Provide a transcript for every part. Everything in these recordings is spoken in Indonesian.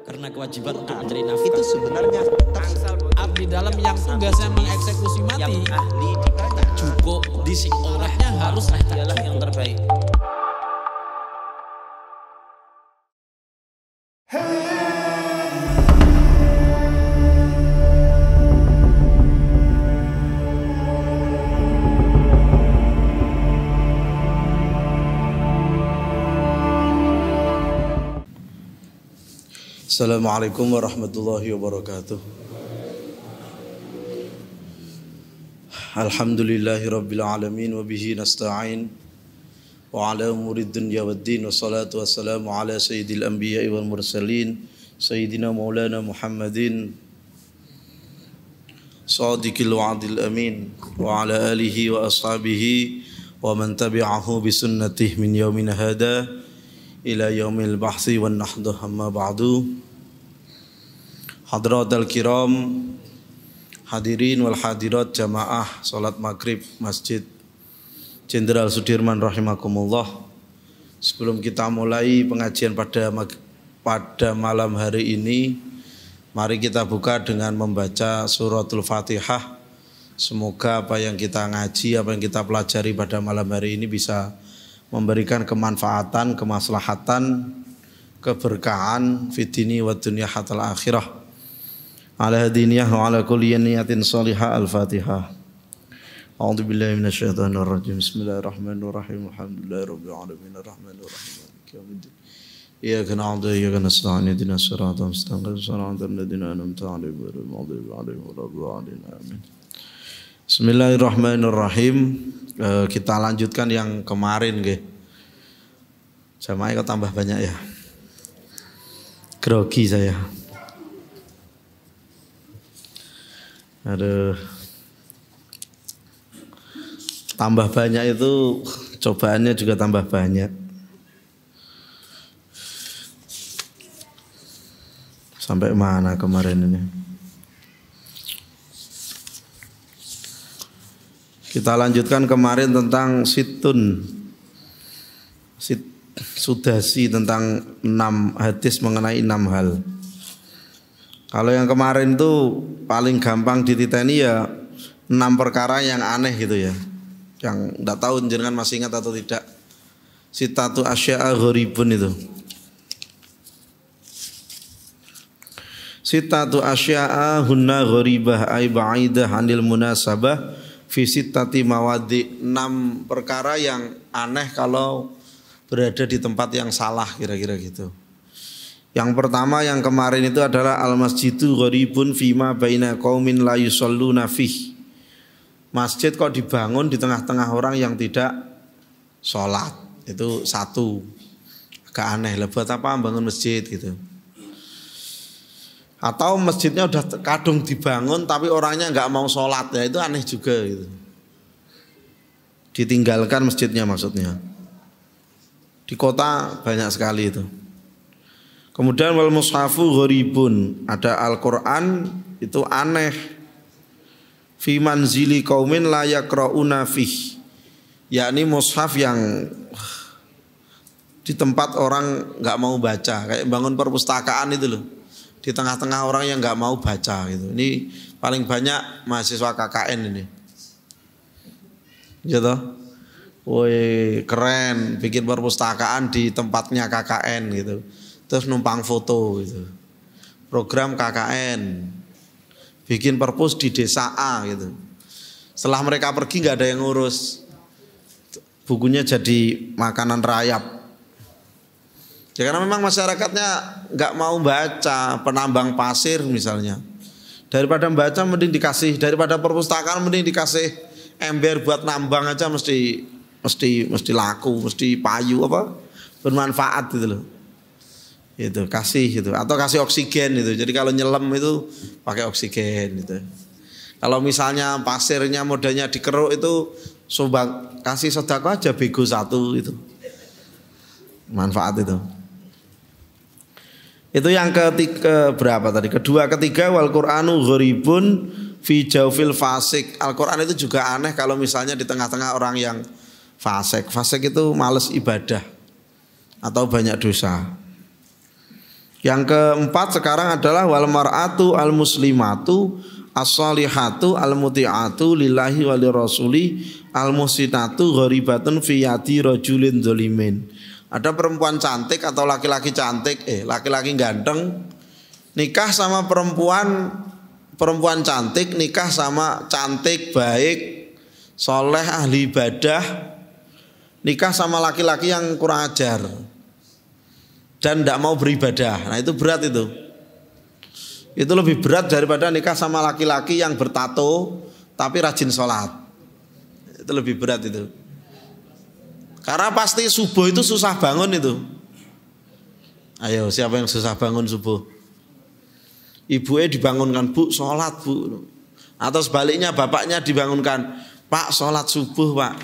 karena kewajiban untuk mencari nafkah itu sebenarnya abdi dalam yang tugasnya mengeksekusi mati yang ahli di banyak cukup disik orangnya harus dialah yang terbaik. Assalamualaikum warahmatullahi wabarakatuh. Alhamdulillahi rabbil alamin wa bihi nasta'in wa ala umurid dunya waddin wa salatu wassalamu ala sayyidil anbiya'i wal mursalin sayyidina maulana Muhammadin sadiqil wa'dil amin wa ala alihi wa ashabihi wa man tabi'ahu bi sunnatihi min yaumin hada ila yaumil bahsi wan nahdah amma ba'du. Hadratul kiram, hadirin wal hadirat jamaah salat maghrib Masjid Jenderal Sudirman rahimakumullah. Sebelum kita mulai pengajian pada malam hari ini, mari kita buka dengan membaca suratul Fatihah. Semoga apa yang kita ngaji, apa yang kita pelajari pada malam hari ini bisa memberikan kemanfaatan, kemaslahatan, keberkahan fid dini wad dunya hatal akhirah. Ala hadiniyah wa ala kulli niyatin salihah. Al-Fatihah. A'udzu billahi minasyaitonir rajim. Bismillahirrahmanirrahim. Alhamdulillahirabbil alamin arrahmanir rahim maliki yaumiddin. Iyyaka na'budu wa iyyaka nasta'in ihdinas siratal mustaqim siratal ladzina an'amta 'alaihim ghairil maghdubi 'alaihim waladdallin. Amin. Bismillahirrahmanirrahim. Kita lanjutkan yang kemarin nggih. Jamaah kok tambah banyak ya. Grogi saya. Aduh. Tambah banyak itu cobaannya juga tambah banyak. Sampai mana kemarin ini? Kita lanjutkan kemarin tentang sudasi tentang 6 hadis mengenai 6 hal. Kalau yang kemarin itu paling gampang dititeni ya 6 perkara yang aneh gitu ya. Yang enggak tahu jenengan masih ingat atau tidak. Sitatu asya'a gharibun itu. Sitatu asya'a hunna gharibah ay ba'idah anil munasabah fi sittati mawadi. 6 perkara yang aneh kalau berada di tempat yang salah, kira-kira gitu. Yang pertama yang kemarin itu adalah al-masjidu gharibun fima baina qaumin la yusalluna fih. Masjid kok dibangun di tengah-tengah orang yang tidak sholat. Itu satu. Agak aneh lah, buat apa bangun masjid gitu. Atau masjidnya udah kadung dibangun tapi orangnya nggak mau sholat, ya itu aneh juga gitu. Ditinggalkan masjidnya maksudnya. Di kota banyak sekali itu. Kemudian wal mushafu gharibun, ada Al-Qur'an itu aneh. Fi manzili qaumin la yaqra'una fih. Yakni mushaf yang di tempat orang enggak mau baca, kayak bangun perpustakaan itu loh. Di tengah-tengah orang yang enggak mau baca gitu. Ini paling banyak mahasiswa KKN ini. Gitu. Woi, keren bikin perpustakaan di tempatnya KKN gitu. Terus numpang foto gitu. Program KKN. Bikin perpus di desa A gitu. Setelah mereka pergi nggak ada yang ngurus. Bukunya jadi makanan rayap. Ya karena memang masyarakatnya nggak mau baca, penambang pasir misalnya. Daripada membaca mending dikasih, daripada perpustakaan mending dikasih ember buat nambang aja mesti laku, mesti payu apa? Bermanfaat gitu loh. Itu kasih gitu, atau kasih oksigen gitu. Jadi kalau nyelam itu pakai oksigen gitu. Kalau misalnya pasirnya modalnya dikeruk itu kasih sedekah aja bego 1 itu. Manfaat itu. Itu yang ketiga berapa tadi? Kedua, ketiga wal Qur'anu gharibun fi jawfil fasik. Al-Qur'an itu juga aneh kalau misalnya di tengah-tengah orang yang fasik. Fasik itu males ibadah atau banyak dosa. Yang keempat sekarang adalah wal mar'atu al muslimatu as-salihatu al muti'atu lillahi wali rasuli al musinatu gharibatun fi yadi rajulin zalimin. Ada perempuan cantik atau laki-laki cantik, laki-laki ganteng nikah sama perempuan cantik, nikah sama cantik, baik, soleh, ahli ibadah, nikah sama laki-laki yang kurang ajar dan tidak mau beribadah. Nah itu berat itu. Itu lebih berat daripada nikah sama laki-laki yang bertato tapi rajin sholat. Itu lebih berat itu. Karena pasti subuh itu susah bangun itu. Ayo siapa yang susah bangun subuh? Ibunya dibangunkan, bu sholat bu. Atau sebaliknya bapaknya dibangunkan, pak sholat subuh pak.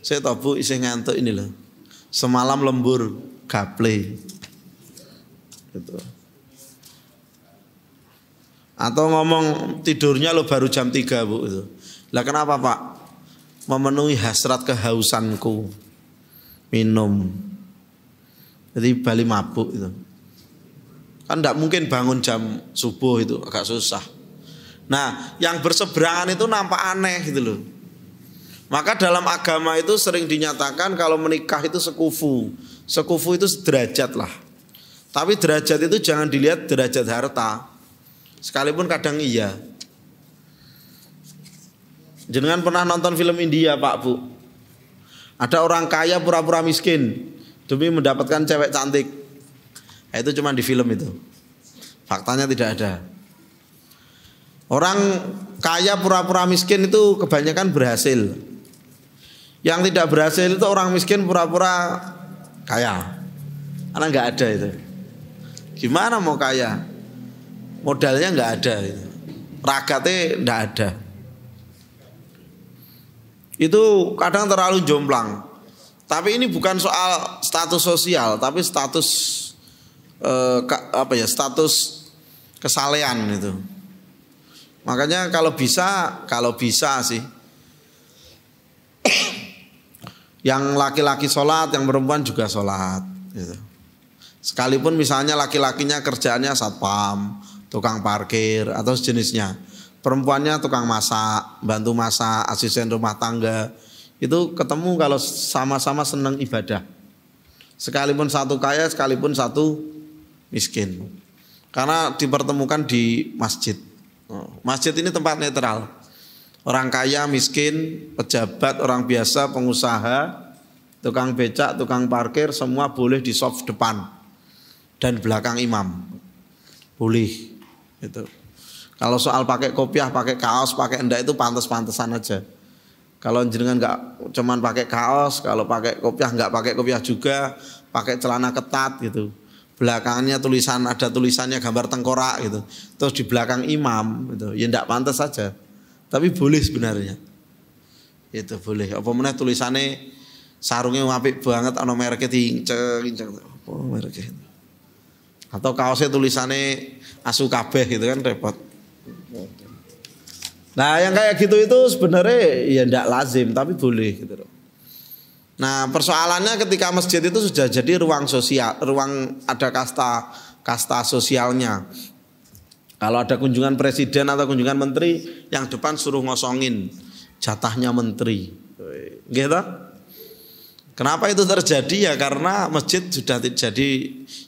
Saya tahu bu isih ngantuk ini loh. Semalam lembur gaple. Gitu. Atau ngomong tidurnya lo baru jam 3 bu itu. Lah kenapa pak? Memenuhi hasrat kehausanku, minum. Jadi bali mabuk itu. Kan tidak mungkin bangun jam subuh itu, agak susah. Nah yang berseberangan itu nampak aneh gitu loh. Maka dalam agama itu sering dinyatakan kalau menikah itu sekufu. Sekufu itu sederajat lah. Tapi derajat itu jangan dilihat derajat harta. Sekalipun kadang iya. Jenengan pernah nonton film India Pak Bu? Ada orang kaya pura-pura miskin demi mendapatkan cewek cantik. Nah, itu cuma di film itu. Faktanya tidak ada. Orang kaya pura-pura miskin itu kebanyakan berhasil. Yang tidak berhasil itu orang miskin pura-pura kaya. Karena nggak ada itu. Gimana mau kaya? Modalnya nggak ada itu. Ragatnya nggak ada. Itu kadang terlalu jomplang. Tapi ini bukan soal status sosial, tapi status status kesalehan itu. Makanya kalau bisa sih yang laki-laki sholat, yang perempuan juga sholat gitu. Sekalipun misalnya laki-lakinya kerjaannya satpam, tukang parkir atau sejenisnya, perempuannya tukang masak, bantu masak, asisten rumah tangga, itu ketemu kalau sama-sama senang ibadah. Sekalipun satu kaya, sekalipun satu miskin. Karena dipertemukan di masjid. Masjid ini tempat netral. Orang kaya, miskin, pejabat, orang biasa, pengusaha, tukang becak, tukang parkir, semua boleh di soft depan dan belakang imam. Boleh. Itu. Kalau soal pakai kopiah, pakai kaos, pakai endak itu pantas-pantasan aja. Kalau jenengan nggak cuman pakai kaos, kalau pakai kopiah nggak pakai kopiah juga, pakai celana ketat gitu. Belakangnya ada tulisannya gambar tengkorak gitu. Terus di belakang imam gitu. Ya enggak pantas saja. Tapi boleh sebenarnya. Itu boleh. Apa meneh tulisannya sarungnya apik banget ana mereke diinceng. Apa mereke? Atau kaosnya tulisannya asu kabeh gitu kan repot. Nah yang kayak gitu itu sebenarnya ya enggak lazim tapi boleh gitu. Nah persoalannya ketika masjid itu sudah jadi ruang sosial, ruang ada kasta sosialnya. Kalau ada kunjungan presiden atau kunjungan menteri, yang depan suruh ngosongin jatahnya menteri, gitu. Kenapa itu terjadi ya? Karena masjid sudah jadi,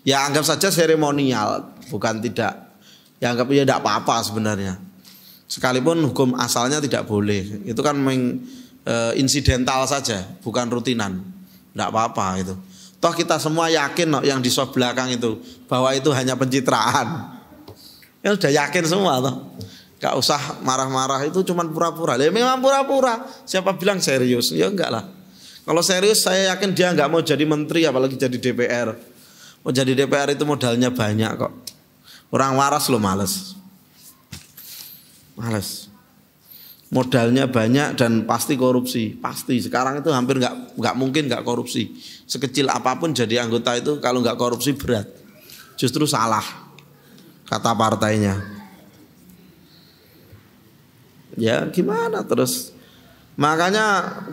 ya anggap saja seremonial, bukan tidak. Ya anggap ya tidak apa-apa sebenarnya. Sekalipun hukum asalnya tidak boleh, itu kan insidental saja, bukan rutinan, tidak apa-apa itu. Toh kita semua yakin yang di soft belakang itu bahwa itu hanya pencitraan. Ya sudah yakin semua toh. Gak usah marah-marah, itu cuma pura-pura. Ya memang pura-pura. Siapa bilang serius? Ya enggak lah. Kalau serius saya yakin dia enggak mau jadi menteri apalagi jadi DPR. Mau jadi DPR itu modalnya banyak kok. Orang waras lo males. Males. Modalnya banyak dan pasti korupsi, pasti. Sekarang itu hampir nggak mungkin nggak korupsi. Sekecil apapun jadi anggota itu kalau nggak korupsi berat. Justru salah kata partainya. Ya gimana terus? Makanya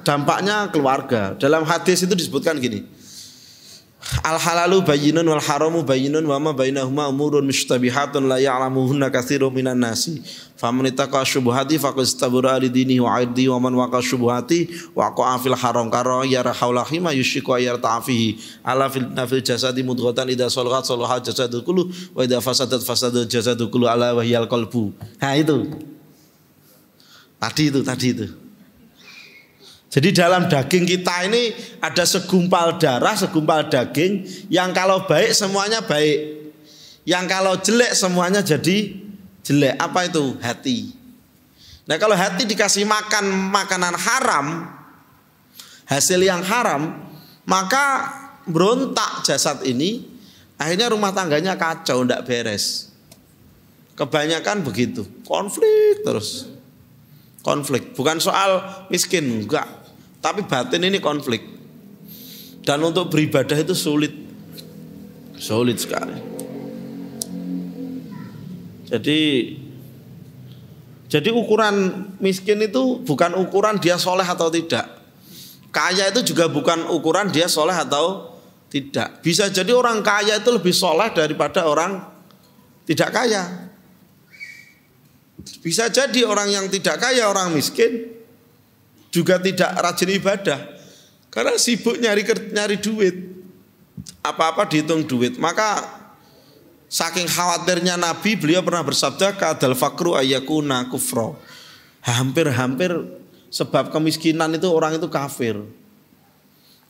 dampaknya keluarga. Dalam hadis itu disebutkan gini. Al halalu bayyinun wal haramu bayyinun wa ma bainahuma umurun mushtabihatun la ya'lamuhunna katsirun minan nasi. Faman ittaqa syubhati faqad istabara li dinihi wa 'irdihi wa man waqa syubhati waqa'a fil haram kara yara haulahi ma yushriku ayar ta'fihi. Ala fil nafil jasadi mudghatan idza salahat salaha jasadu kullu wa idza fasadat fasada jasadu kullu ala wa hiyal qalbu. Nah itu. Tadi itu. Jadi dalam daging kita ini ada segumpal darah, segumpal daging yang kalau baik semuanya baik. Yang kalau jelek semuanya jadi jelek. Apa itu? Hati. Nah kalau hati dikasih makan makanan haram, hasil yang haram, maka berontak jasad ini, akhirnya rumah tangganya kacau, ndak beres. Kebanyakan begitu, konflik terus. Konflik, bukan soal miskin, enggak. Tapi batin ini konflik. Dan untuk beribadah itu sulit sekali. Jadi ukuran miskin itu bukan ukuran dia soleh atau tidak. Kaya itu juga bukan ukuran dia soleh atau tidak. Bisa jadi orang kaya itu lebih soleh daripada orang tidak kaya. Bisa jadi orang yang tidak kaya, orang miskin juga tidak rajin ibadah karena sibuk nyari duit. Apa-apa dihitung duit. Maka saking khawatirnya Nabi, beliau pernah bersabda kadal fakru ayyakuna kufra. Hampir sebab kemiskinan itu orang itu kafir.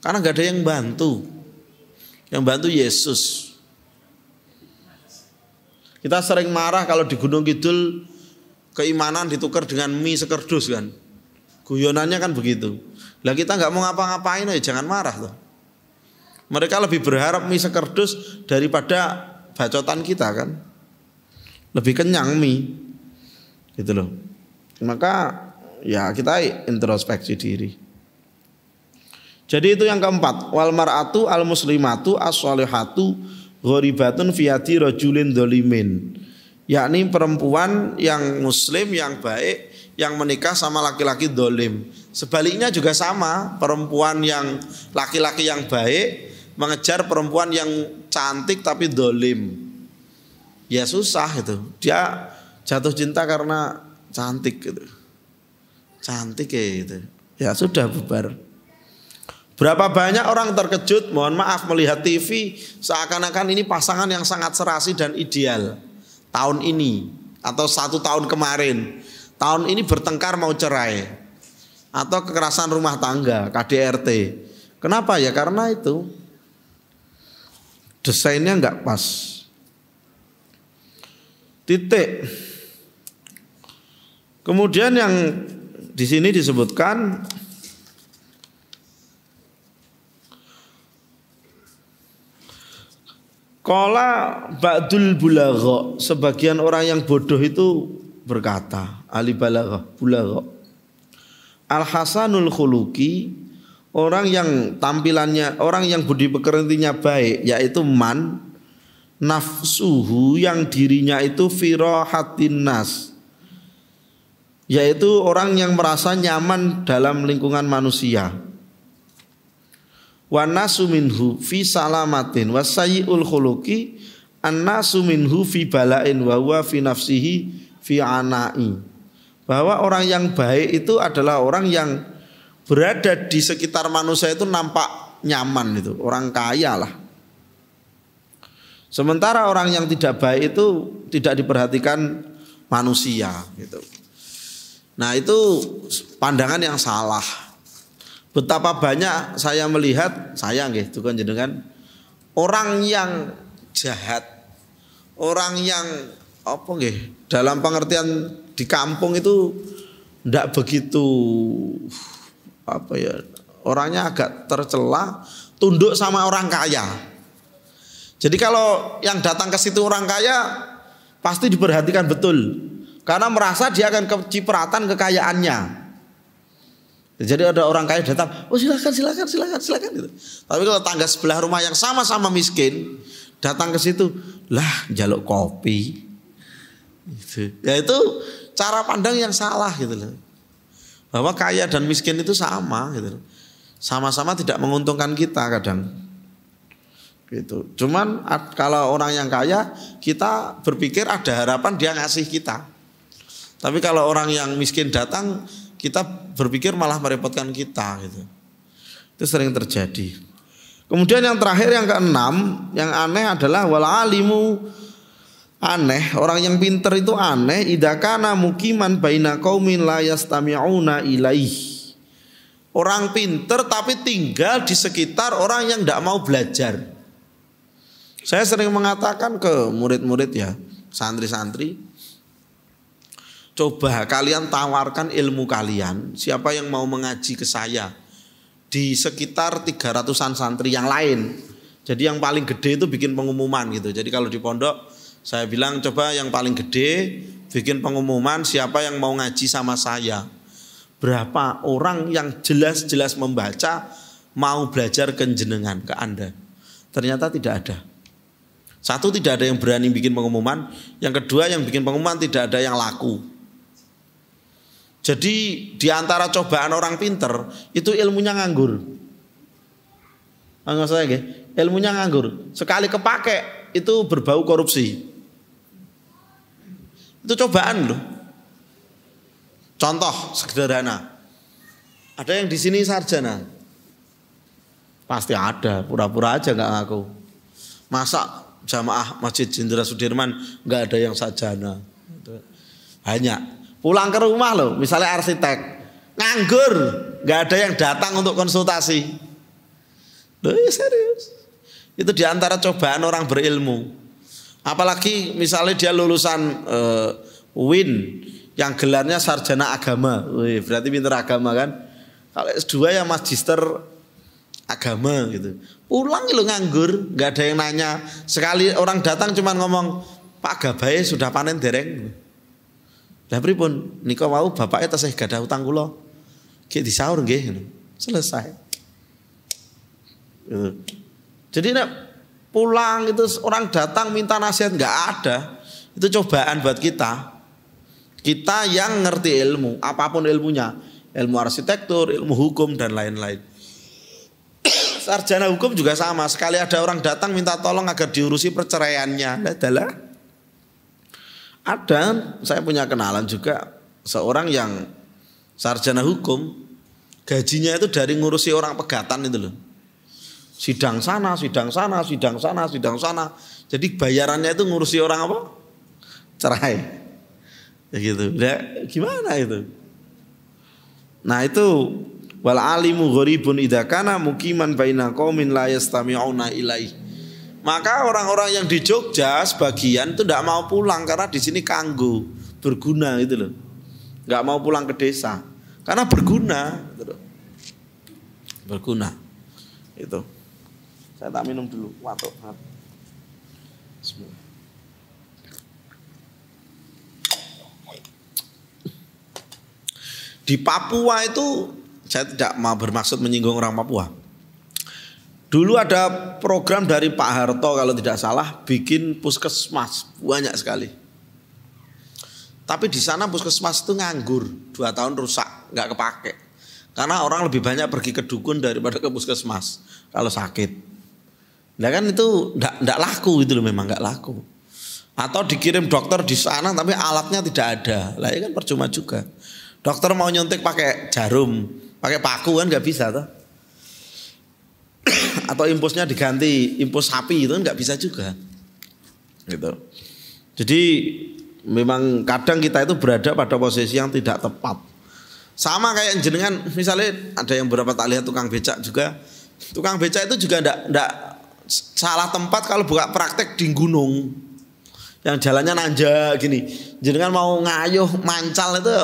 Karena gak ada yang bantu. Yang bantu Yesus. Kita sering marah kalau di Gunung Kidul keimanan ditukar dengan mie sekerdus kan. Guyonannya kan begitu. Lah kita nggak mau ngapa-ngapain ya jangan marah tuh. Mereka lebih berharap mie sekerdus daripada bacotan kita kan. Lebih kenyang mie. Gitu loh. Maka ya kita introspeksi diri. Jadi itu yang keempat, wal mar'atu al muslimatu as-shalihatu ghoribatun fi yadi rajulin dzalimin. Yakni perempuan yang muslim yang baik yang menikah sama laki-laki dolim. Sebaliknya juga sama, perempuan yang laki-laki yang baik mengejar perempuan yang cantik tapi dolim. Ya susah itu. Dia jatuh cinta karena cantik gitu. Cantik ya gitu. Ya sudah bubar. Berapa banyak orang terkejut, mohon maaf melihat TV seakan-akan ini pasangan yang sangat serasi dan ideal. Tahun ini atau 1 tahun kemarin, tahun ini bertengkar mau cerai atau kekerasan rumah tangga KDRT. Kenapa ya? Karena itu desainnya nggak pas. Titik. Kemudian yang di sini disebutkan qala ba'dul bulagha, sebagian orang yang bodoh itu berkata, ahli bulagha. Al-hasanul khuluqi, orang yang tampilannya, orang yang budi pekertinya baik, yaitu man nafsuhu, yang dirinya itu firahatin nas, yaitu orang yang merasa nyaman dalam lingkungan manusia. Wa nasu minhu fi salamatin wa sayyi'ul khuluqi an-nasu minhu fi bala'in wa huwa fi nafsihi fi ana'i. Bahwa orang yang baik itu adalah orang yang berada di sekitar manusia itu nampak nyaman itu, orang kaya lah. Sementara orang yang tidak baik itu tidak diperhatikan manusia gitu. Nah, itu pandangan yang salah. Betapa banyak saya melihat, saya nggih tukang jenengan, orang yang jahat, orang yang apa nggih, dalam pengertian di kampung itu ndak begitu apa ya, orangnya agak tercela, tunduk sama orang kaya. Jadi kalau yang datang ke situ orang kaya pasti diperhatikan betul, karena merasa dia akan kecipratan kekayaannya. Jadi ada orang kaya datang, oh silakan gitu. Tapi kalau tangga sebelah rumah yang sama-sama miskin datang ke situ, lah jaluk kopi. Gitu. Ya itu cara pandang yang salah gitu loh. Bahwa kaya dan miskin itu sama gitu loh. Sama-sama tidak menguntungkan kita kadang. Gitu. Cuman kalau orang yang kaya kita berpikir ada harapan dia ngasih kita. Tapi kalau orang yang miskin datang kita berpikir malah merepotkan kita gitu. Itu sering terjadi. Kemudian yang terakhir yang keenam, yang aneh adalah wal alimu, aneh, orang yang pinter itu aneh, idza kana muqiman baina qaumin la yastami'una ilaih. Orang pinter tapi tinggal di sekitar orang yang tidak mau belajar. Saya sering mengatakan ke murid-murid ya, santri-santri, coba kalian tawarkan ilmu kalian, siapa yang mau mengaji ke saya di sekitar 300-an santri yang lain. Jadi yang paling gede itu bikin pengumuman gitu. Jadi kalau di pondok saya bilang coba yang paling gede bikin pengumuman siapa yang mau ngaji sama saya. Berapa orang yang jelas-jelas membaca mau belajar ke jenengan, ke Anda. Ternyata tidak ada. Satu, tidak ada yang berani bikin pengumuman. Yang kedua, yang bikin pengumuman tidak ada yang laku. Jadi di antara cobaan orang pinter itu ilmunya nganggur. Enggak saya ilmunya nganggur. Sekali kepake itu berbau korupsi. Itu cobaan loh. Contoh sederhana. Ada yang di sini sarjana. Pasti ada, pura-pura aja nggak ngaku. Masa jamaah Masjid Jenderal Sudirman nggak ada yang sarjana? Banyak. Pulang ke rumah loh, misalnya arsitek, nganggur, nggak ada yang datang untuk konsultasi. Loh, ya serius. Itu diantara cobaan orang berilmu. Apalagi misalnya dia lulusan UIN yang gelarnya sarjana agama, wih, berarti pinter agama kan? Kalau S2 ya magister agama gitu. Pulang lo nganggur, nggak ada yang nanya. Sekali orang datang cuma ngomong, Pak Gabae sudah panen dereng. Lah pripun nika wau bapake tasih gadah utang kula. Ki disaur nggih. Selesai. Jadi nek pulang itu orang datang minta nasihat nggak ada. Itu cobaan buat kita. Kita yang ngerti ilmu, apapun ilmunya, ilmu arsitektur, ilmu hukum dan lain-lain. Sarjana hukum juga sama. Sekali ada orang datang minta tolong agar diurusi perceraiannya, adalah ada. Saya punya kenalan juga seorang yang sarjana hukum, gajinya itu dari ngurusi orang pegatan itu loh. Sidang sana, sidang sana, sidang sana, sidang sana. Jadi bayarannya itu ngurusi orang apa? Cerai. Ya gitu. Ya, gimana itu? Nah itu wal alimu gharibun idza kana muqiman baina qaumin la yastami'una ilaihi. Maka orang-orang yang di Jogja sebagian itu tidak mau pulang karena di sini kanggo, berguna gitu loh. Enggak mau pulang ke desa karena berguna gitu loh. Berguna. Itu. Saya tak minum dulu. Waduh. Bismillah. Di Papua itu saya tidak mau bermaksud menyinggung orang Papua. Dulu ada program dari Pak Harto kalau tidak salah bikin puskesmas banyak sekali. Tapi di sana puskesmas itu nganggur 2 tahun rusak nggak kepake karena orang lebih banyak pergi ke dukun daripada ke puskesmas kalau sakit. Nah kan itu nggak laku itu loh, memang nggak laku. Atau dikirim dokter di sana tapi alatnya tidak ada, lah ya kan percuma juga. Dokter mau nyuntik pakai jarum, pakai paku kan nggak bisa toh. Atau impusnya diganti impus sapi itu kan nggak bisa juga. Gitu. Jadi memang kadang kita itu berada pada posisi yang tidak tepat. Sama kayak jenengan misalnya ada yang beberapa tak lihat tukang becak juga. Tukang becak itu juga ndak salah tempat kalau buka praktek di gunung. Yang jalannya nanjak gini. Jenengan mau ngayuh mancal itu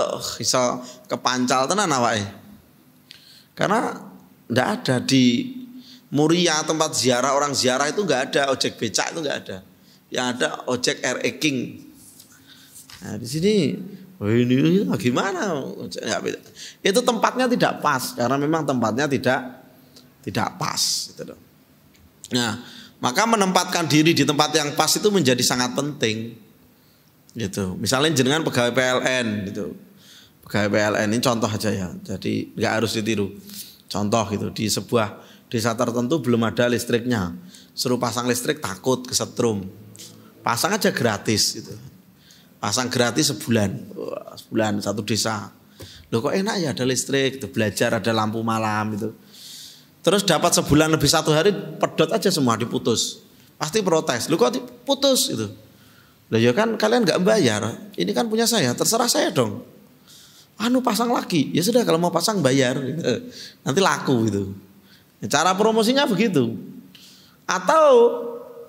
bisa kepancal tenan awake. Karena ndak ada di Muria tempat ziarah orang ziarah itu nggak ada ojek becak, itu nggak ada. Yang ada ojek RE King. Nah di sini, ini gimana? Itu tempatnya tidak pas karena memang tempatnya tidak pas. Gitu. Nah maka menempatkan diri di tempat yang pas itu menjadi sangat penting. Gitu. Misalnya jenengan pegawai PLN gitu. Pegawai PLN ini contoh aja ya. Jadi nggak harus ditiru. Contoh gitu di sebuah desa tertentu belum ada listriknya. suruh pasang listrik takut kesetrum. Pasang aja gratis gitu. Pasang gratis sebulan. Wah, sebulan satu desa. Loh kok enak ya ada listrik, gitu. Belajar ada lampu malam itu. Terus dapat sebulan lebih 1 hari pedot aja semua diputus. Pasti protes. Loh kok diputus gitu. Loh ya kan kalian nggak bayar. Ini kan punya saya, terserah saya dong. Pasang lagi. Ya sudah kalau mau pasang bayar. Gitu. Nanti laku gitu. Cara promosinya begitu. Atau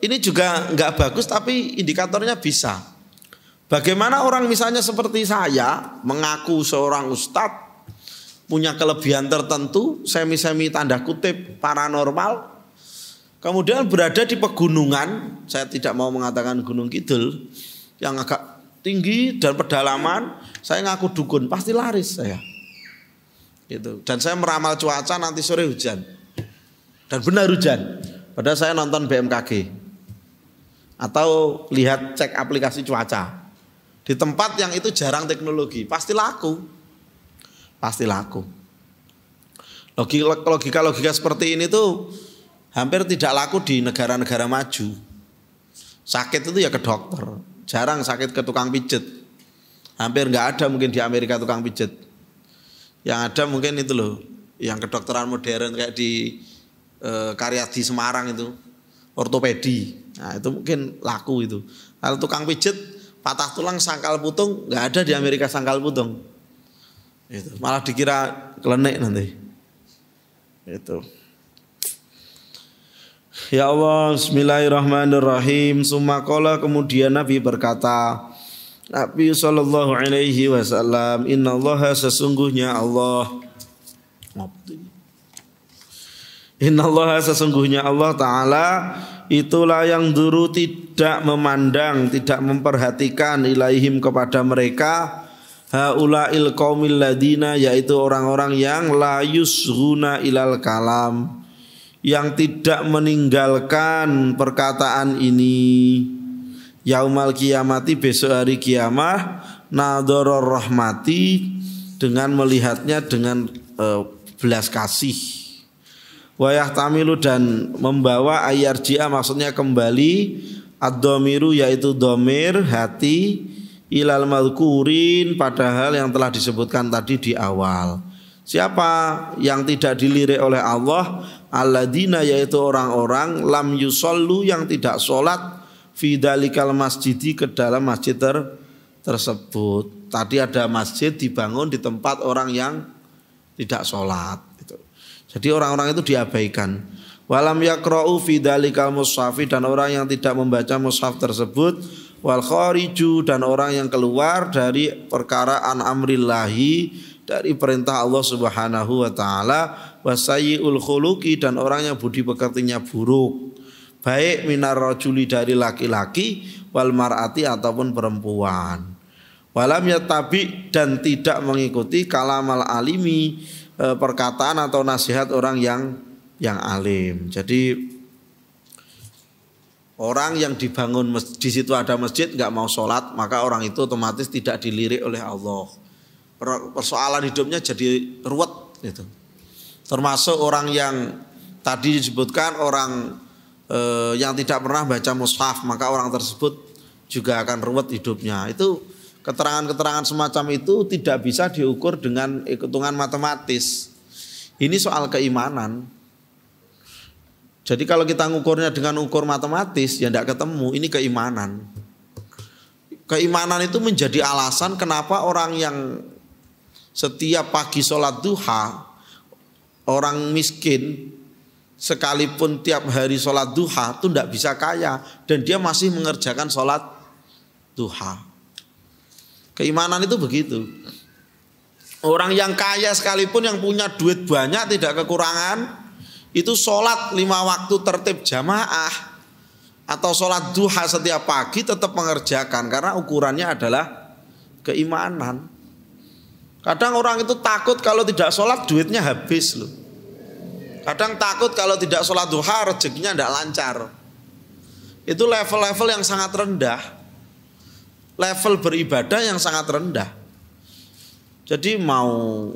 ini juga nggak bagus tapi indikatornya bisa. Bagaimana orang misalnya seperti saya mengaku seorang ustadz punya kelebihan tertentu, semi-semi tanda kutip paranormal, kemudian berada di pegunungan, saya tidak mau mengatakan Gunung Kidul, yang agak tinggi dan pedalaman, saya ngaku dukun, pasti laris saya. Gitu. Dan saya meramal cuaca nanti sore hujan. Dan benar hujan. Padahal saya nonton BMKG. Atau lihat cek aplikasi cuaca. Di tempat yang itu jarang teknologi, pasti laku. Pasti laku. Logika seperti ini tuh hampir tidak laku di negara-negara maju. Sakit itu ya ke dokter. Jarang sakit ke tukang pijet. Hampir nggak ada mungkin di Amerika tukang pijet. Yang ada mungkin itu loh, yang kedokteran modern kayak di Karyadi Semarang itu, ortopedi. Nah itu mungkin laku itu. Kalau tukang pijet patah tulang sangkal putung nggak ada di Amerika sangkal putung. Itu malah dikira klenik nanti. Itu. Ya Allah, bismillahirrahmanirrahim. Summa qala, kemudian Nabi berkata, Nabi sallallahu alaihi wasallam, innallaha, sesungguhnya Allah, innallaha, sesungguhnya Allah Ta'ala, itulah yang duru, tidak memandang, tidak memperhatikan ilaihim, kepada mereka, haula'il qaumil ladina, yaitu orang-orang yang la yusghuna ilal kalam, yang tidak meninggalkan perkataan ini. Yaumal kiamati, besok hari kiamah, nadharur rahmati, dengan melihatnya dengan belas kasih. Wa yahtamilu, dan membawa ayarji'a, maksudnya kembali, ad-dhamiru, yaitu dhamir hati, ilal madhkurin, padahal yang telah disebutkan tadi di awal. Siapa yang tidak dilirik oleh Allah? Alladzina, yaitu orang-orang lam yusollu, yang tidak sholat, fi dalikal masjidi, ke dalam masjid tersebut. Tadi ada masjid dibangun di tempat orang yang tidak sholat gitu. Jadi orang-orang itu diabaikan. Walam yakra'u fi dalikal mushafi, dan orang yang tidak membaca mushaf tersebut. Wal khariju, dan orang yang keluar dari perkara an amrillahi, dari perintah Allah Subhanahu wa taala. Wasayyi'ul khuluqi, dan orang yang budi pekertinya buruk, baik minar rajuli, dari laki-laki, wal mar'ati, ataupun perempuan. Walam yatabi, dan tidak mengikuti kalamal alimi, perkataan atau nasihat orang yang alim. Jadi orang yang dibangun di situ ada masjid nggak mau sholat, maka orang itu otomatis tidak dilirik oleh Allah. Persoalan hidupnya jadi ruwet gitu. Termasuk orang yang tadi disebutkan orang yang tidak pernah baca mushaf, maka orang tersebut juga akan ruwet hidupnya. Itu keterangan-keterangan semacam itu tidak bisa diukur dengan hitungan matematis. Ini soal keimanan. Jadi kalau kita ngukurnya dengan ukur matematis ya tidak ketemu. Ini keimanan. Keimanan itu menjadi alasan kenapa orang yang setiap pagi sholat duha, orang miskin sekalipun tiap hari sholat duha itu tidak bisa kaya, dan dia masih mengerjakan sholat duha. Keimanan itu begitu. Orang yang kaya sekalipun, yang punya duit banyak tidak kekurangan, itu sholat 5 waktu tertib jamaah atau sholat duha setiap pagi tetap mengerjakan, karena ukurannya adalah keimanan. Kadang orang itu takut kalau tidak sholat duitnya habis loh. Kadang takut kalau tidak sholat duha rezekinya tidak lancar. Itu level-level yang sangat rendah. Level beribadah yang sangat rendah. Jadi mau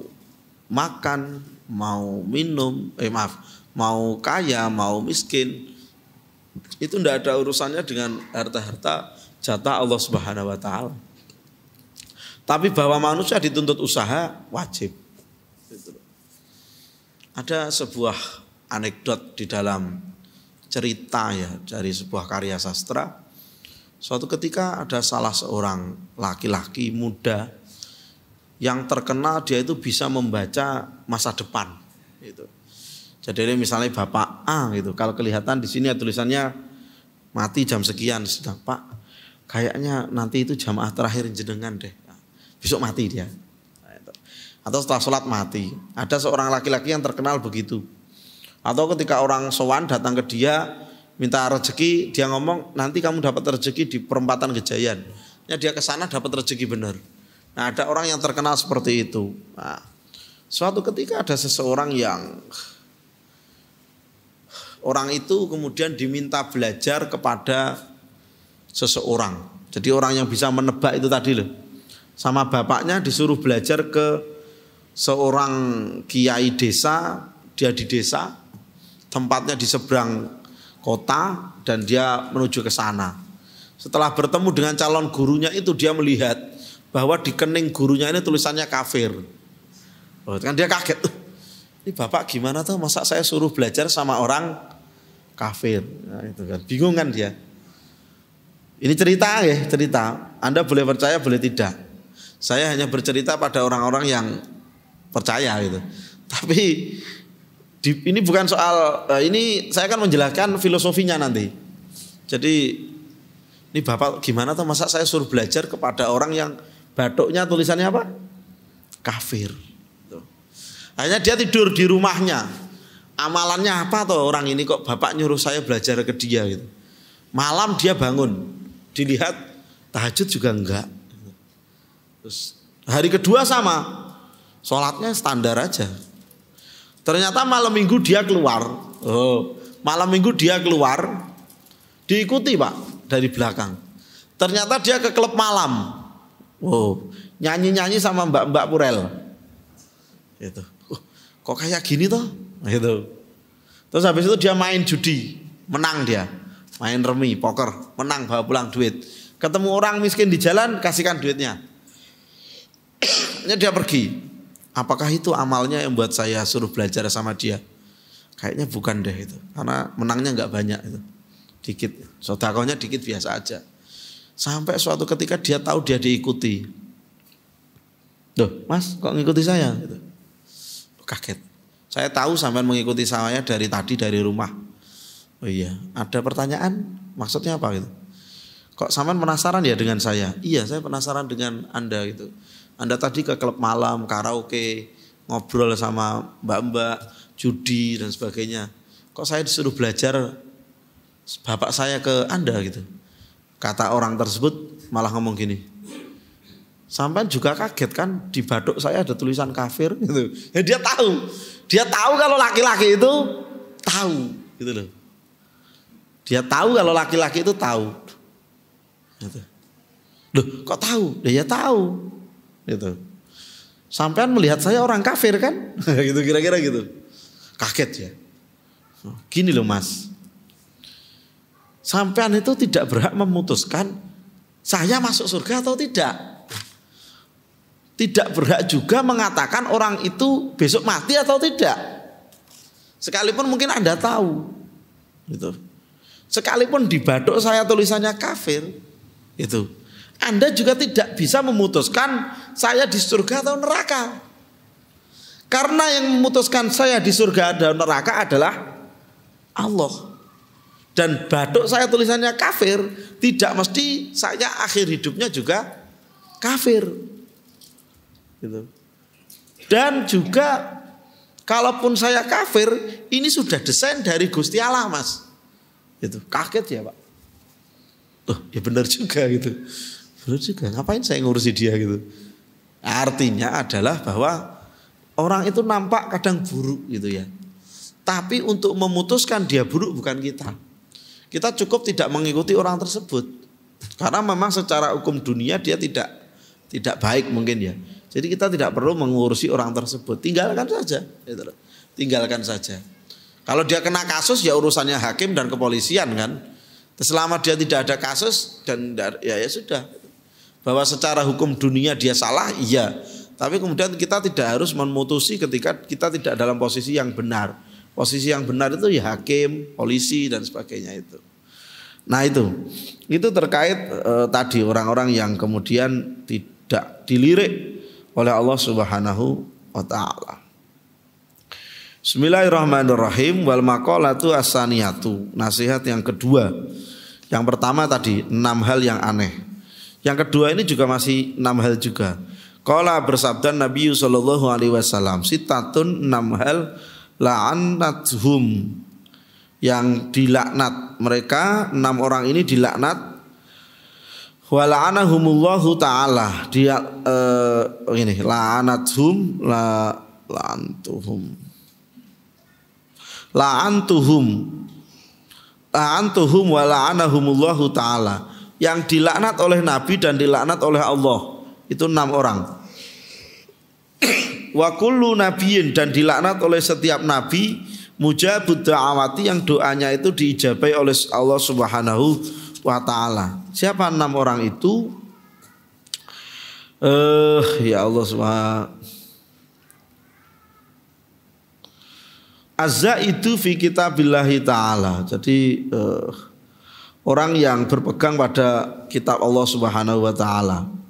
makan, mau minum, mau kaya, mau miskin, Itu tidak ada urusannya dengan harta-harta jatah Allah Subhanahu wa taala. Tapi bahwa manusia dituntut usaha wajib. Ada sebuah anekdot di dalam cerita ya dari sebuah karya sastra. Suatu ketika ada salah seorang laki-laki muda yang terkenal dia itu bisa membaca masa depan. Gitu. Jadi misalnya Bapak A gitu, kalau kelihatan di sini tulisannya mati jam sekian, sedang Pak kayaknya nanti itu jamaah terakhir jenengan deh, besok mati dia. Atau setelah sholat mati. Ada seorang laki-laki yang terkenal begitu. Atau ketika orang sowan datang ke dia minta rezeki, dia ngomong nanti kamu dapat rezeki di perempatan Gejayan. Ya dia ke sana dapat rezeki benar. Nah ada orang yang terkenal seperti itu. Nah, suatu ketika ada seseorang yang orang itu kemudian diminta belajar kepada seseorang. Jadi orang yang bisa menebak itu tadi loh. Sama bapaknya disuruh belajar ke seorang kiai desa. Dia di desa, tempatnya di seberang kota dan dia menuju ke sana. Setelah bertemu dengan calon gurunya itu dia melihat bahwa di kening gurunya ini tulisannya kafir. Oh, kan dia kaget. Ini bapak gimana tuh masa saya suruh belajar sama orang kafir. Nah, itu kan bingung kan dia. Ini cerita ya, cerita. Anda boleh percaya boleh tidak. Saya hanya bercerita pada orang-orang yang percaya gitu. Tapi ini bukan soal ini saya akan menjelaskan filosofinya nanti. Jadi ini bapak gimana tuh masa saya suruh belajar kepada orang yang batuknya tulisannya apa? Kafir. Akhirnya dia tidur di rumahnya. Amalannya apa tuh orang ini kok bapak nyuruh saya belajar ke dia gitu. Malam dia bangun, dilihat tahajud juga enggak. Terus hari kedua sama, sholatnya standar aja. Ternyata malam minggu dia keluar. Oh, malam minggu dia keluar, diikuti pak dari belakang. Ternyata dia ke klub malam. Oh, nyanyi-nyanyi sama mbak-mbak Purel. Gitu. Kok kayak gini toh? Gitu. Terus habis itu dia main judi, menang dia. Main remi, poker, menang bawa pulang duit. Ketemu orang miskin di jalan, kasihkan duitnya. Dia pergi. Apakah itu amalnya yang buat saya suruh belajar sama dia? Kayaknya bukan deh itu. Karena menangnya enggak banyak itu. Dikit. Sedekahnya dikit biasa aja. Sampai suatu ketika dia tahu dia diikuti. Loh, Mas, kok ngikuti saya? Gitu. Kaget. Saya tahu sampean mengikuti saya dari tadi dari rumah. Oh iya, ada pertanyaan? Maksudnya apa gitu? Kok sampean penasaran ya dengan saya? Iya, saya penasaran dengan Anda gitu. Anda tadi ke klub malam, karaoke, ngobrol sama mbak-mbak, judi dan sebagainya. Kok saya disuruh belajar bapak saya ke Anda gitu? Kata orang tersebut malah ngomong gini. Sampai juga kaget kan di baduk saya ada tulisan kafir gitu. Ya, dia tahu kalau laki-laki itu tahu gitu loh. Dia tahu kalau laki-laki itu tahu. Gitu. Loh, kok tahu? Ya tahu. Gitu. Sampean melihat saya orang kafir kan? Gitu kira-kira gitu. Kaget ya. Gini loh Mas. Sampean itu tidak berhak memutuskan saya masuk surga atau tidak. Tidak berhak juga mengatakan orang itu besok mati atau tidak. Sekalipun mungkin Anda tahu. Gitu. Sekalipun di baduk saya tulisannya kafir. Itu. Anda juga tidak bisa memutuskan saya di surga atau neraka. Karena yang memutuskan saya di surga atau neraka adalah Allah. Dan baduk saya tulisannya kafir, tidak mesti saya akhir hidupnya juga kafir. Gitu. Dan juga kalaupun saya kafir, ini sudah desain dari Gusti Allah Mas. Gitu. Kaget ya Pak. Oh ya benar juga gitu. Benar juga, ngapain saya ngurusi dia gitu. Artinya adalah bahwa orang itu nampak kadang buruk gitu ya. Tapi untuk memutuskan dia buruk bukan kita. Kita cukup tidak mengikuti orang tersebut. Karena memang secara hukum dunia dia tidak baik mungkin ya. Jadi kita tidak perlu mengurusi orang tersebut. Tinggalkan saja. Tinggalkan saja. Kalau dia kena kasus ya urusannya hakim dan kepolisian kan. Selama dia tidak ada kasus dan ya sudah. Bahwa secara hukum dunia dia salah, iya. Tapi kemudian kita tidak harus memutusi ketika kita tidak dalam posisi yang benar. Posisi yang benar itu ya hakim, polisi dan sebagainya itu. Nah itu terkait tadi orang-orang yang kemudian tidak dilirik oleh Allah Subhanahu wa taala. Bismillahirrahmanirrahim. Wal maqalatu as-saniyatu. Nasihat yang kedua. Yang pertama tadi 6 hal yang aneh. Yang kedua ini juga masih 6 hal juga. Qala bersabda Nabi sallallahu alaihi wasallam, sitatun 6 hal la'anathum, yang dilaknat mereka, 6 orang ini dilaknat. Wa la'anahumullahu ta'ala, dia ini la'anathum la'antuhum wa la'anahumullahu ta'ala, yang dilaknat oleh Nabi dan dilaknat oleh Allah. Itu 6 orang. Wa kullu nabiyyin, dan dilaknat oleh setiap nabi, mujabud da'awati, yang doanya itu diijabai oleh Allah Subhanahu wa taala. Siapa 6 orang itu? Ya Allah Subhanahu. Azza itu fi kitabillahi ta'ala. Jadi orang yang berpegang pada kitab Allah Subhanahu wa taala.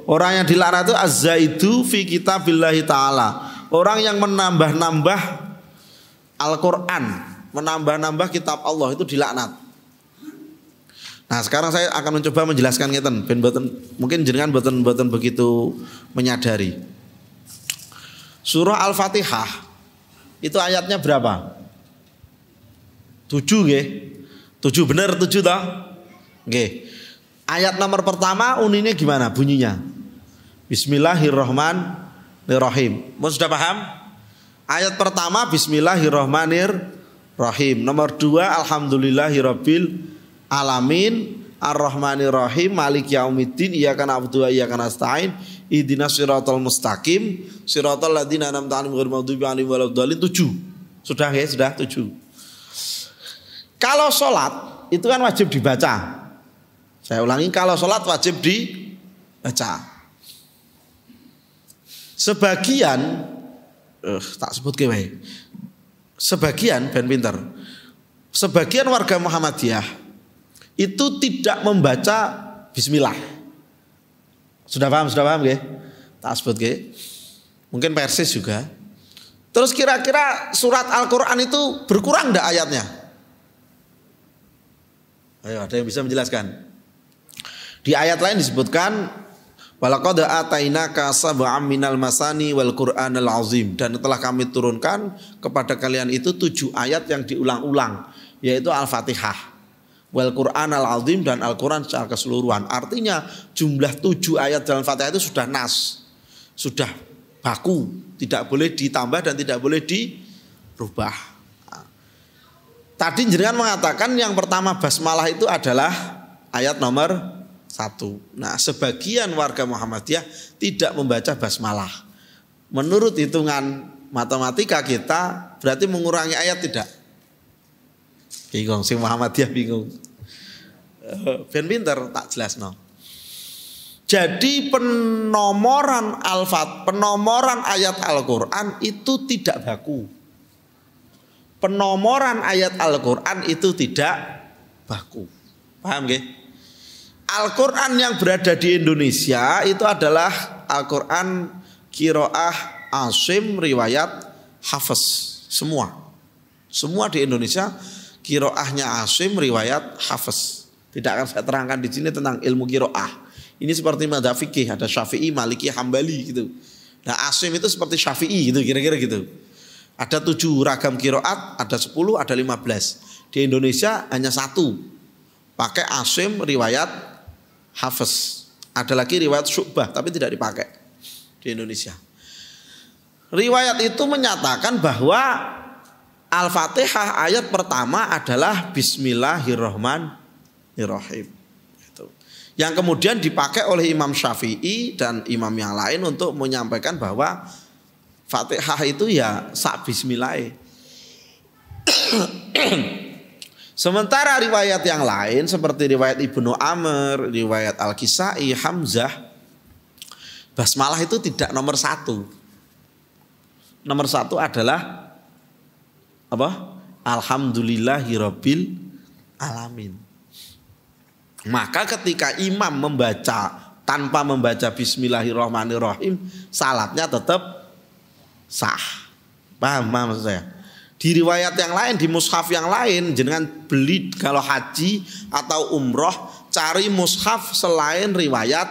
Orang yang dilaknat itu azza itu fi kitabillahi ta'ala. Orang yang menambah-nambah Al-Quran, menambah-nambah kitab Allah itu dilaknat. Nah sekarang saya akan mencoba menjelaskan ngeten, mungkin jenengan boten begitu menyadari. Surah Al-Fatihah itu ayatnya berapa? 7 nggih. 7 bener 7 toh? Nggih. Ayat nomor pertama uninya gimana bunyinya? Bismillahirrahmanirrahim. Mau sudah paham? Ayat pertama Bismillahirrahmanirrahim. Nomor 2 Alhamdulillahirabbil alamin arrahmanirrahim maliki yaumiddin iyyaka na'budu wa iyyaka nasta'in ihdinas siratal mustaqim siratal ladzina an'amta 'alaihim ghairil maghdubi alaihim waladdallin. 7. Sudah ya? Sudah 7. Kalau sholat itu kan wajib dibaca. Saya ulangi, kalau sholat wajib dibaca. Sebagian tak sebut kewe. Sebagian ben pinter. Sebagian warga Muhammadiyah itu tidak membaca bismillah. Sudah paham nggih? Tak sebut nggih. Mungkin persis juga. Terus kira-kira surat Al-Qur'an itu berkurang enggak ayatnya? Ayo, ada yang bisa menjelaskan? Di ayat lain disebutkan walaqad atainaka sab'am minal masani wal qur'anal azim, dan telah kami turunkan kepada kalian itu 7 ayat yang diulang-ulang, yaitu Al-Fatihah, wal qur'anal azim, dan Al-Qur'an secara keseluruhan. Artinya jumlah 7 ayat dalam Fatihah itu sudah nas, sudah baku, tidak boleh ditambah dan tidak boleh dirubah. Tadi jenengan mengatakan yang pertama basmalah itu adalah ayat nomor 1. Nah, sebagian warga Muhammadiyah tidak membaca basmalah. Menurut hitungan matematika kita berarti mengurangi ayat tidak? Bingung, sing Muhammadiyah bingung. Ben pinter tak jelasno. Jadi penomoran penomoran ayat Al-Qur'an itu tidak baku. Penomoran ayat Al-Qur'an itu tidak baku. Paham nggih? Al-Quran yang berada di Indonesia itu adalah Al-Quran Qiraah Asim riwayat Hafiz. Semua di Indonesia Qiraahnya Asim riwayat Hafiz. Tidak akan saya terangkan di sini tentang ilmu qiraah. Ini seperti madzhab fikih, ada Syafi'i, Maliki, Hambali gitu. Nah Asim itu seperti Syafi'i gitu, kira-kira gitu. Ada 7 ragam qiraat, ada 10, ada 15. Di Indonesia hanya 1. Pakai Asim riwayat Hafiz. Ada lagi riwayat Syu'bah tapi tidak dipakai di Indonesia. Riwayat itu menyatakan bahwa Al-Fatihah ayat pertama adalah Bismillahirrahmanirrahim. Yang kemudian dipakai oleh Imam Syafi'i dan imam yang lain untuk menyampaikan bahwa Fatihah itu ya sak bismillah. Sementara riwayat yang lain seperti riwayat Ibnu Amr, riwayat Al-Kisai, Hamzah, basmalah itu tidak nomor 1. Nomor 1 adalah apa? Alhamdulillahirabbil alamin. Maka ketika imam membaca tanpa membaca bismillahirrahmanirrahim, salatnya tetap sah. Paham maksud saya? Di riwayat yang lain, di mushaf yang lain, jenengan beli kalau haji atau umroh, cari mushaf selain riwayat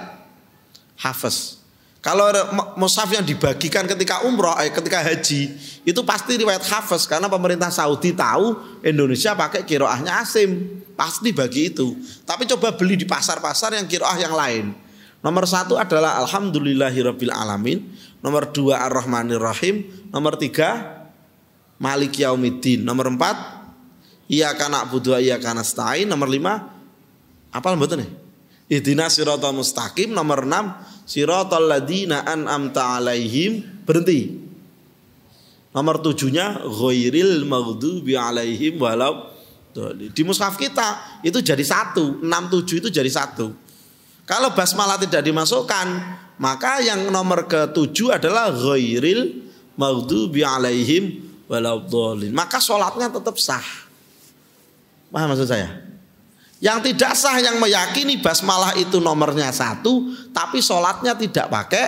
Hafiz. Kalau mushaf yang dibagikan ketika umroh, ketika haji, itu pasti riwayat Hafiz, karena pemerintah Saudi tahu Indonesia pakai qiraahnya Asim, pasti bagi itu. Tapi coba beli di pasar-pasar yang qiraah yang lain. Nomor 1 adalah Alhamdulillahirabbil alamin, nomor 2 Ar-Rahmanir-Rahim, nomor 3 Malik Yaumiddin, nomor 4 Iyyaka na'budu wa iyyaka nasta'in, nomor 5 apal mboten nih? Ihdinas siratal mustaqim, nomor 6 siratal ladzina an'amta 'alaihim, berhenti. Nomor 7-nya ghairil maghdubi 'alaihim waladdallin. Di mushaf kita itu jadi 1, 6 7 itu jadi 1. Kalau basmalah tidak dimasukkan, maka yang nomor ke-7 adalah ghairil maghdubi 'alaihim waladdallin. Maka sholatnya tetap sah. Paham maksud saya? Yang tidak sah yang meyakini basmalah itu nomornya 1, tapi sholatnya tidak pakai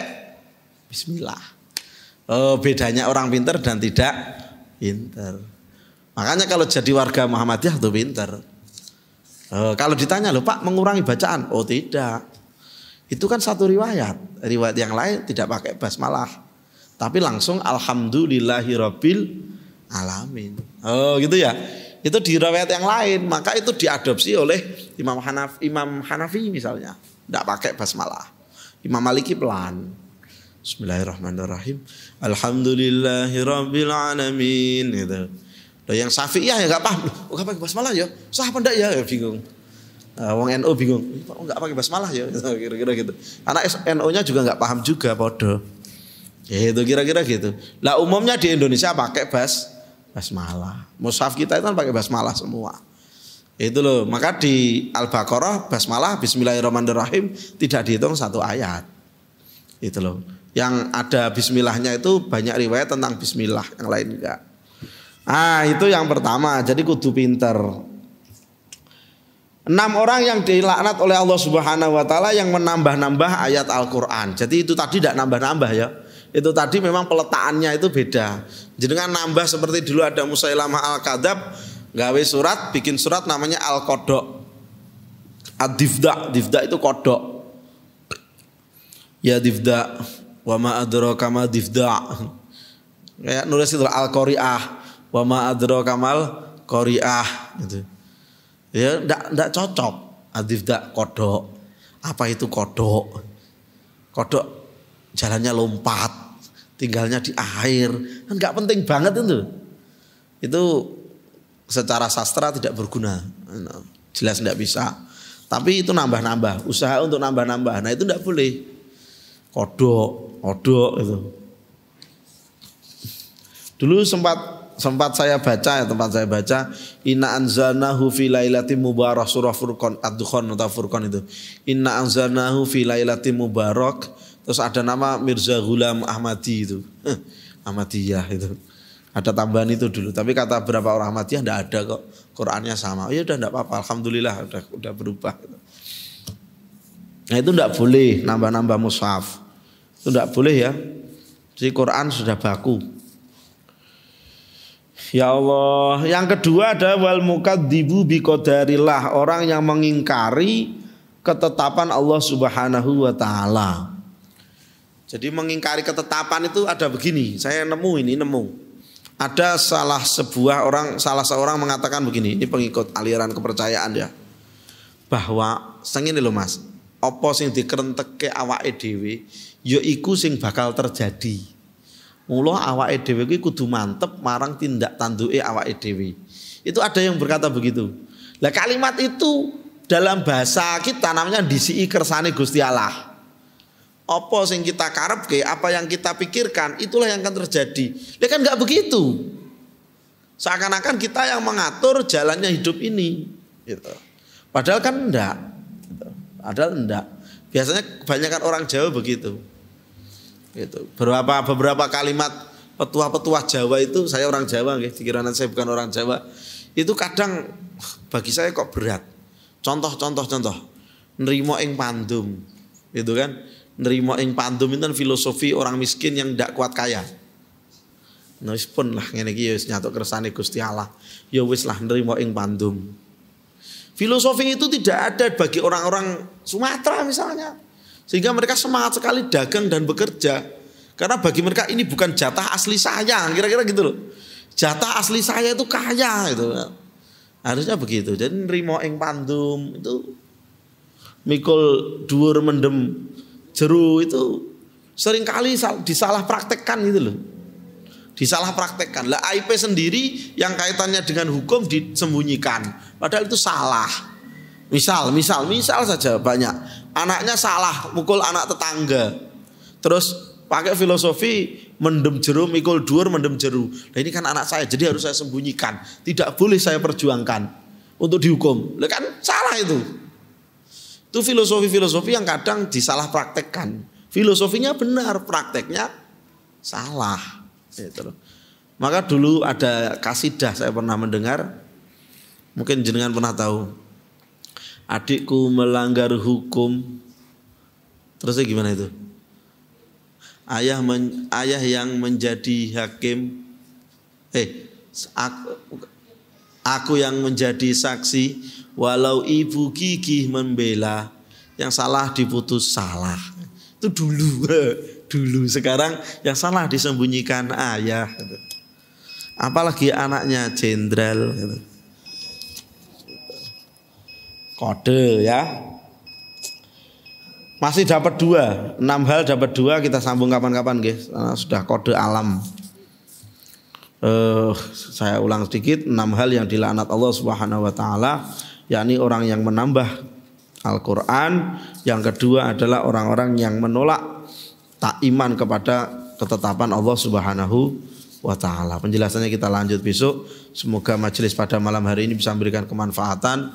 bismillah. Bedanya orang pintar dan tidak pintar. Makanya kalau jadi warga Muhammadiyah tuh pintar. Kalau ditanya loh Pak, mengurangi bacaan? Oh tidak. Itu kan satu riwayat. Riwayat yang lain tidak pakai basmalah, tapi langsung alhamdulillahirabbil alamin. Oh gitu ya. Itu di riwayat yang lain, maka itu diadopsi oleh Imam Hanafi misalnya, tidak pakai basmalah. Imam Maliki pelan. Bismillahirrahmanirrahim. Alhamdulillahirabbil alamin gitu. Loh yang Syafi'iyah ya enggak paham. Oh enggak pakai basmalah ya. Sah apa enggak ya? Bingung. Wong NU bingung. Oh enggak pakai basmalah ya. Kira-kira gitu. Anak NU-nya juga enggak paham juga podo. Ya itu kira-kira gitu. Lah umumnya di Indonesia pakai basmalah. Mushaf kita itu kan pakai basmalah semua. Itu loh. Maka di Al-Baqarah basmalah bismillahirrahmanirrahim tidak dihitung 1 ayat. Itu loh. Yang ada bismillahnya itu banyak riwayat tentang bismillah, yang lain enggak. Itu yang pertama. Jadi kudu pinter. 6 orang yang dilaknat oleh Allah Subhanahu wa taala yang menambah-nambah ayat Al-Qur'an. Jadi itu tadi tidak nambah-nambah ya. Itu tadi memang peletakannya itu beda. Jenengan nambah seperti dulu ada Musailamah Al-Kadzab, gawe surat, bikin surat namanya Al-Qodok. Ad-Difda, Difda itu kodok. Ya Difda, wa ma adraka ma Difda. Kayak nulis itu Al-Qari'ah, wa ma adraka mal Qari'ah gitu. Ya enggak cocok. Ad-Difda kodok. Apa itu kodok? Kodok jalannya lompat, tinggalnya di air, kan nggak penting banget itu secara sastra tidak berguna, jelas nggak bisa. Tapi itu nambah-nambah, usaha untuk nambah-nambah, nah itu nggak boleh. Kodok itu. Dulu sempat saya baca inna anzalnahu fi lailatin mubarak, surah Furqan, Ad-Dukhan atau Furqan itu. Inna anzalnahu fi lailatin mubarak. Terus ada nama Mirza Ghulam Ahmadi itu, Ahmadiyah itu. Ada tambahan itu dulu. Tapi kata beberapa orang Ahmadiyah tidak ada kok. Qurannya sama. Oh ya udah tidak apa-apa. Alhamdulillah udah berubah. Nah itu tidak boleh nambah-nambah mushaf. Itu tidak boleh ya. Jadi Quran sudah baku. Ya Allah. Yang kedua ada wal mukadzibu bi qadarillah. Orang yang mengingkari ketetapan Allah Subhanahu wa taala. Jadi mengingkari ketetapan itu ada begini, saya nemu. Ada salah seorang mengatakan begini, ini pengikut aliran kepercayaan ya. Bahwa sengine lho Mas, apa sing dikerentekke awake dhewe ya iku sing bakal terjadi. Mula awake dhewe kuwi kudu mantep marang tindak tanduke awake dhewe. Itu ada yang berkata begitu. Lah kalimat itu dalam bahasa kita namanya disiki kersane Gusti Allah. apa sing kita karepke, apa yang kita pikirkan, itulah yang akan terjadi. Dia kan nggak begitu. Seakan-akan kita yang mengatur jalannya hidup ini. Gitu. Padahal kan enggak. Gitu. Padahal enggak. Biasanya kebanyakan orang Jawa begitu. Gitu. Beberapa kalimat petua-petua Jawa itu, saya orang Jawa, dikira saya bukan orang Jawa. Itu kadang bagi saya kok berat. Contoh. Nerimo ing pandum. Gitu kan? Nerimo ing pandum itu kan filosofi orang miskin yang tidak kuat kaya. Nah wis pun lah ngene iki ya wis nyatuk kersane Gusti Allah. Ya wis lah nerimo ing pandum. Filosofi itu tidak ada bagi orang-orang Sumatera misalnya. Sehingga mereka semangat sekali dagang dan bekerja. Karena bagi mereka ini bukan jatah asli saya, kira-kira gitu loh. Jatah asli saya itu kaya gitu. Harusnya begitu. Jadi nerimo ing pandum itu mikul dhuwur mendem jeru itu seringkali disalah praktekkan gitu loh. Disalah praktekkan. Lah IP sendiri yang kaitannya dengan hukum disembunyikan. Padahal itu salah. Misal saja banyak. Anaknya salah mukul anak tetangga. Terus pakai filosofi mendem jeru mikul dhuwur mendem jeru. Nah ini kan anak saya jadi harus saya sembunyikan. Tidak boleh saya perjuangkan untuk dihukum. Lah kan salah itu. Itu filosofi-filosofi yang kadang disalah praktekkan. Filosofinya benar, prakteknya salah. Gitu. Maka dulu ada kasidah saya pernah mendengar. Mungkin jenengan pernah tahu. Adikku melanggar hukum. Terusnya gimana itu? Ayah yang menjadi hakim. Aku yang menjadi saksi, walau ibu gigih membela, yang salah diputus salah. Itu dulu. Sekarang yang salah disembunyikan ayah. Apalagi anaknya jenderal. Kode ya. Masih dapat 2, 6 hal dapat 2, kita sambung kapan-kapan guys. Sudah kode alam. Saya ulang sedikit, 6 hal yang dilaknat Allah Subhanahu wa taala, yakni orang yang menambah Al-Qur'an, yang kedua adalah orang-orang yang menolak tak iman kepada ketetapan Allah Subhanahu wa taala. Penjelasannya kita lanjut besok. Semoga majelis pada malam hari ini bisa memberikan kemanfaatan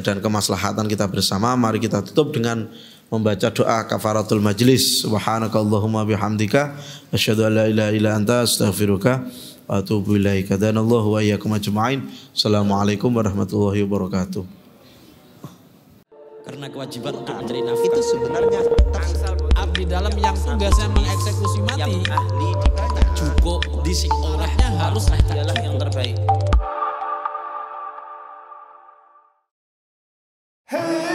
dan kemaslahatan kita bersama. Mari kita tutup dengan membaca doa kafaratul majlis. Subhanakallahumma bihamdika asyhadu an la ilaha illa anta astaghfiruka wa atubu ilaika. Danallahu wa iyyakum ajma'in. Assalamualaikum warahmatullahi wabarakatuh. Karena kewajiban untuk mencari nafkah Itu sebenarnya Abdi dalam yang tugasnya mengeksekusi mati, yang ahli dibaca. cukup disik orangnya harus Dialah yang terbaik. Hey!